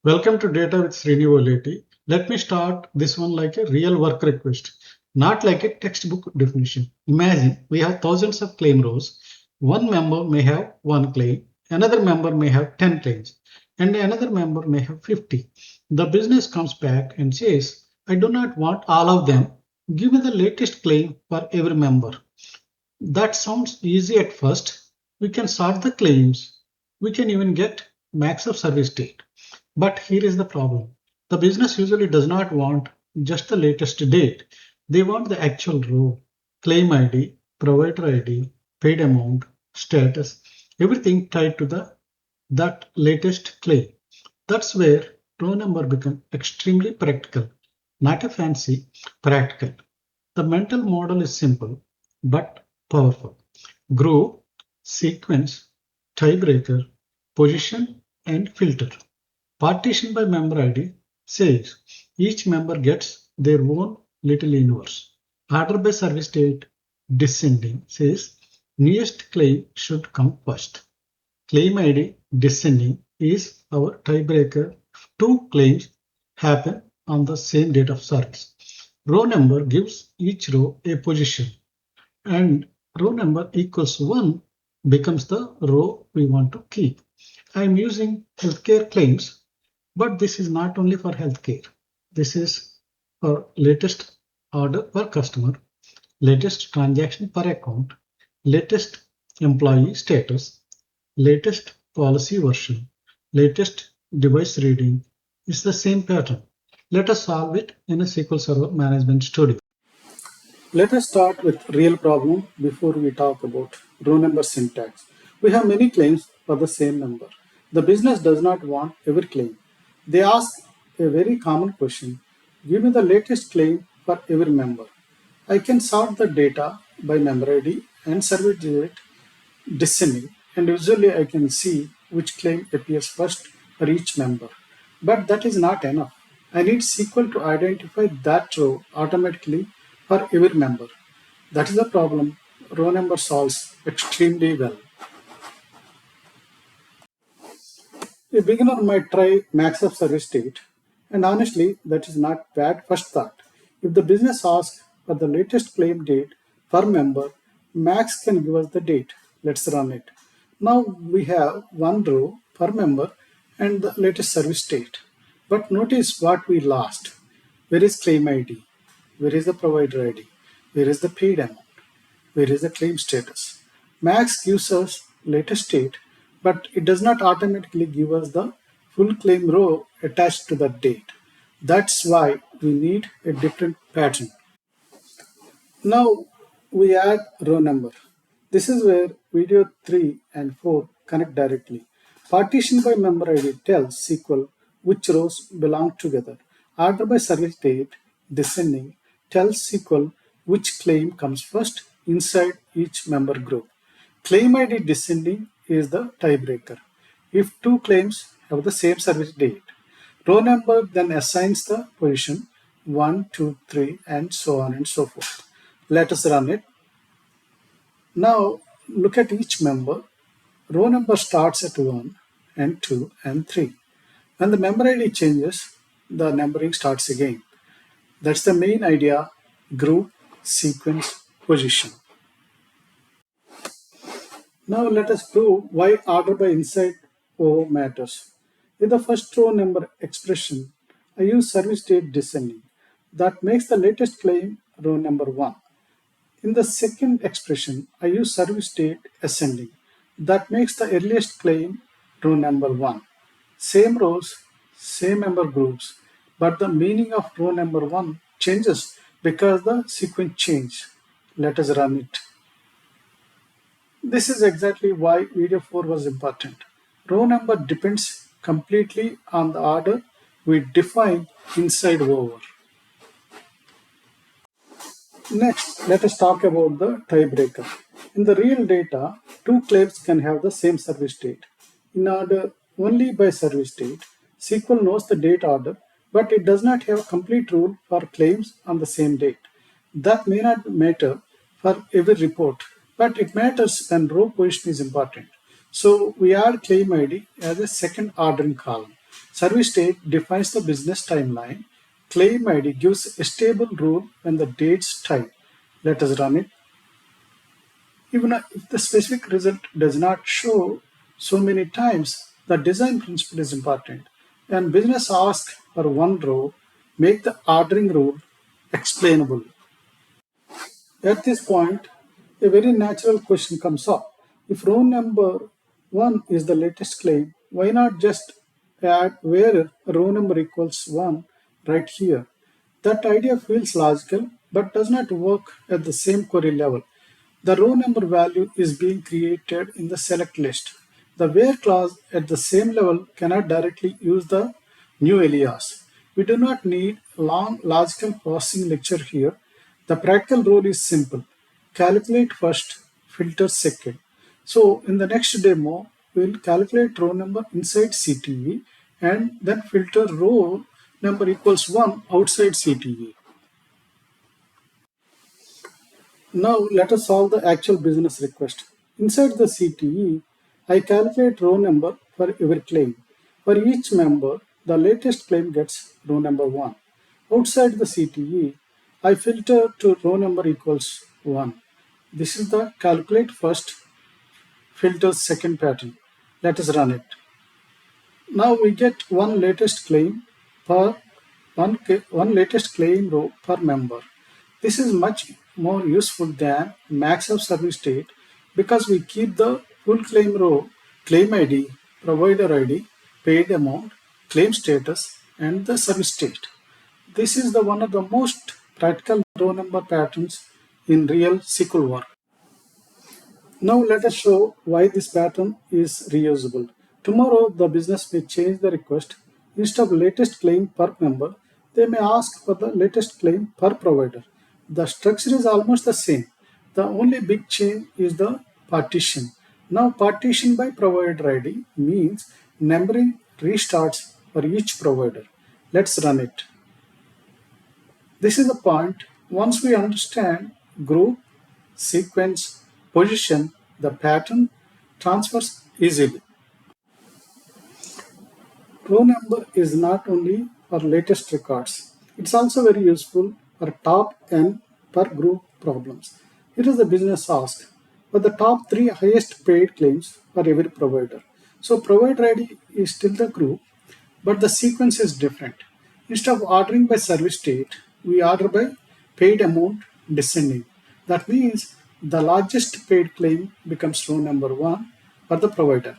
Welcome to Data with Srinivas. Let me start this one like a real work request, not like a textbook definition. Imagine we have thousands of claim rows. One member may have one claim, another member may have 10 claims, and another member may have 50. The business comes back and says, I do not want all of them. Give me the latest claim for every member. That sounds easy at first. We can sort the claims. We can even get max of service date. But here is the problem. The business usually does not want just the latest date. They want the actual row, claim ID, provider ID, paid amount, status, everything tied to that latest claim. That's where row number becomes extremely practical, not a fancy, practical. The mental model is simple but powerful. Group, sequence, tiebreaker, position, and filter. Partition by member ID says each member gets their own little inverse. Order by service date descending says nearest claim should come first. Claim ID descending is our tiebreaker if two claims happen on the same date of service. Row number gives each row a position, and row number equals 1 becomes the row we want to keep. I am using healthcare claims, but this is not only for healthcare. This is for latest order per customer, latest transaction per account, latest employee status, latest policy version, latest device reading. It's the same pattern. Let us solve it in a SQL Server Management Studio. Let us start with real problem before we talk about row number syntax. We have many claims for the same number. The business does not want every claim. They ask a very common question. Give me the latest claim for every member. I can sort the data by member ID and service date descending, and usually I can see which claim appears first for each member. But that is not enough. I need SQL to identify that row automatically for every member. That is the problem row number solves extremely well. A beginner might try max of service date, and honestly, that is not bad first thought. If the business asks for the latest claim date per member, max can give us the date. Let's run it. Now we have one row per member and the latest service date. But notice what we lost. Where is claim ID? Where is the provider ID? Where is the paid amount? Where is the claim status? Max gives us latest date, but it does not automatically give us the full claim row attached to that date. That's why we need a different pattern. Now we add row number. This is where video 3 and 4 connect directly. Partition by member ID tells SQL which rows belong together. Order by service date descending tells SQL which claim comes first inside each member group. Claim ID descending is the tiebreaker. If two claims have the same service date, row number then assigns the position 1, 2, 3, and so on and so forth. Let us run it. Now look at each member. Row number starts at 1 and 2 and 3. When the member ID changes, the numbering starts again. That's the main idea: group, sequence, position. Now let us prove why order by inside O matters. In the first row number expression, I use service date descending. That makes the latest claim row number 1. In the second expression, I use service date ascending. That makes the earliest claim row number 1. Same rows, same member groups, but the meaning of row number 1 changes because the sequence changed. Let us run it. This is exactly why video 4 was important. Row number depends completely on the order we define inside over. Next, let us talk about the tiebreaker. In the real data, two claims can have the same service date. In order only by service date, SQL knows the date order, but it does not have a complete rule for claims on the same date. That may not matter for every report, but it matters when row position is important. So we add claim ID as a second ordering column. Service date defines the business timeline. Claim ID gives a stable rule when the dates tie. Let us run it. Even if the specific result does not show so many times, the design principle is important. When business asks for one row, make the ordering rule explainable. At this point, a very natural question comes up. If row number 1 is the latest claim, why not just add where row number equals 1 right here? That idea feels logical but does not work at the same query level. The row number value is being created in the select list. The where clause at the same level cannot directly use the new alias. We do not need long logical processing lecture here. The practical rule is simple. Calculate first, filter second. So in the next demo, we will calculate row number inside CTV and then filter row number equals 1 outside CTV. Now let us solve the actual business request. Inside the CTE, I calculate row number for every claim. For each member, the latest claim gets row number 1. Outside the CTE, I filter to row number equals 1. This is the calculate first, filter second pattern. Let us run it. Now we get one latest claim row per member. This is much more useful than max of service date because we keep the full claim row, claim ID, provider ID, paid amount, claim status, and the service date. This is one of the most practical row number patterns in real SQL work. Now let us show why this pattern is reusable. Tomorrow the business may change the request. Instead of latest claim per member, they may ask for the latest claim per provider. The structure is almost the same. The only big change is the partition. Now partition by provider ID means numbering restarts for each provider. Let's run it. This is the point. Once we understand group, sequence, position, the pattern transfers easily. Row number is not only for latest records. It's also very useful for top n per group problems. Here is the business ask for the top 3 highest paid claims for every provider. So provider ID is still the group, but the sequence is different. Instead of ordering by service date, we order by paid amount descending. That means the largest paid claim becomes row number 1 for the provider.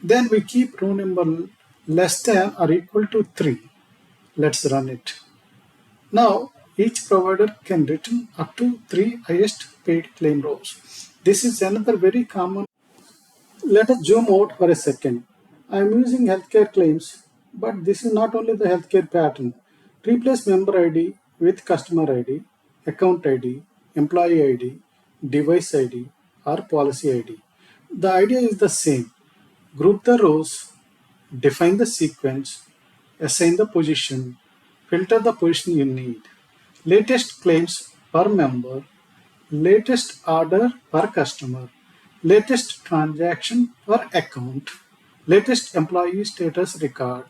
Then we keep row number less than or equal to 3. Let's run it. Now each provider can return up to 3 highest paid claim rows. This is another very common. Let us zoom out for a second. I am using healthcare claims, but this is not only the healthcare pattern. Replace member ID with customer ID, account ID, employee ID, device ID, or policy ID. The idea is the same. Group the rows, define the sequence, assign the position, filter the position you need. Latest claims per member, latest order per customer, latest transaction per account, latest employee status record,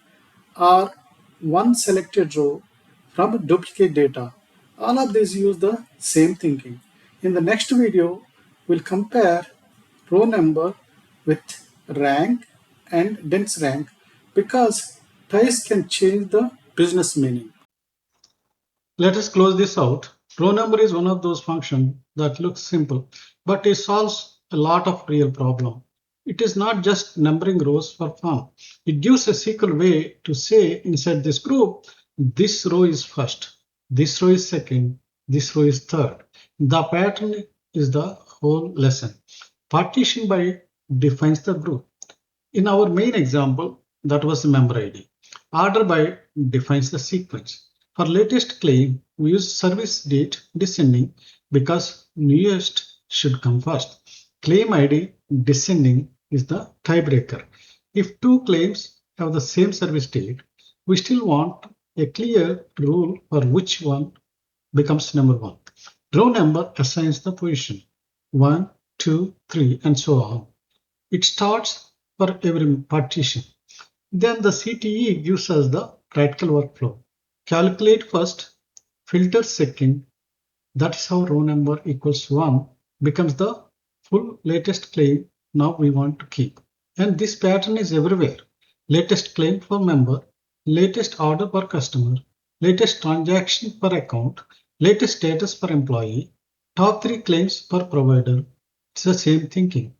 or one selected row from duplicate data. All of these use the same thinking. In the next video, we'll compare row number with rank and dense rank because ties can change the business meaning. Let us close this out. Row number is one of those functions that looks simple, but it solves a lot of real problem. It is not just numbering rows for fun. It gives a SQL way to say inside this group, this row is first, this row is second, this row is third. The pattern is the whole lesson. Partition by defines the group. In our main example, that was the member ID. Order by defines the sequence. For latest claim, we use service date descending because newest should come first. Claim ID descending is the tiebreaker. If two claims have the same service date, we still want a clear rule for which one becomes number 1. Row number assigns the position 1, 2, 3, and so on. It starts for every partition. Then the CTE gives us the practical workflow. Calculate first, filter second. That is how row number equals 1 becomes the full latest claim now we want to keep. And this pattern is everywhere. Latest claim for member, latest order per customer, latest transaction per account, latest status per employee, top 3 claims per provider. It's the same thinking.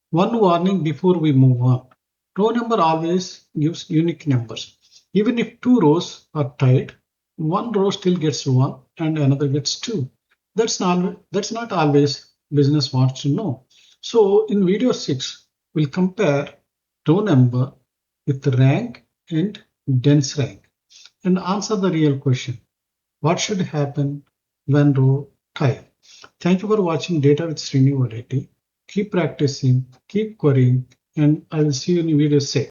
One warning before we move on. Row number always gives unique numbers. Even if two rows are tied, one row still gets 1 and another gets 2. That's not always business wants to know. So in video 6, we'll compare row number with rank and dense rank and answer the real question. What should happen when row tie? Thank you for watching Data with Srinivaleti. Keep practicing, keep querying, and I will see you in video 6.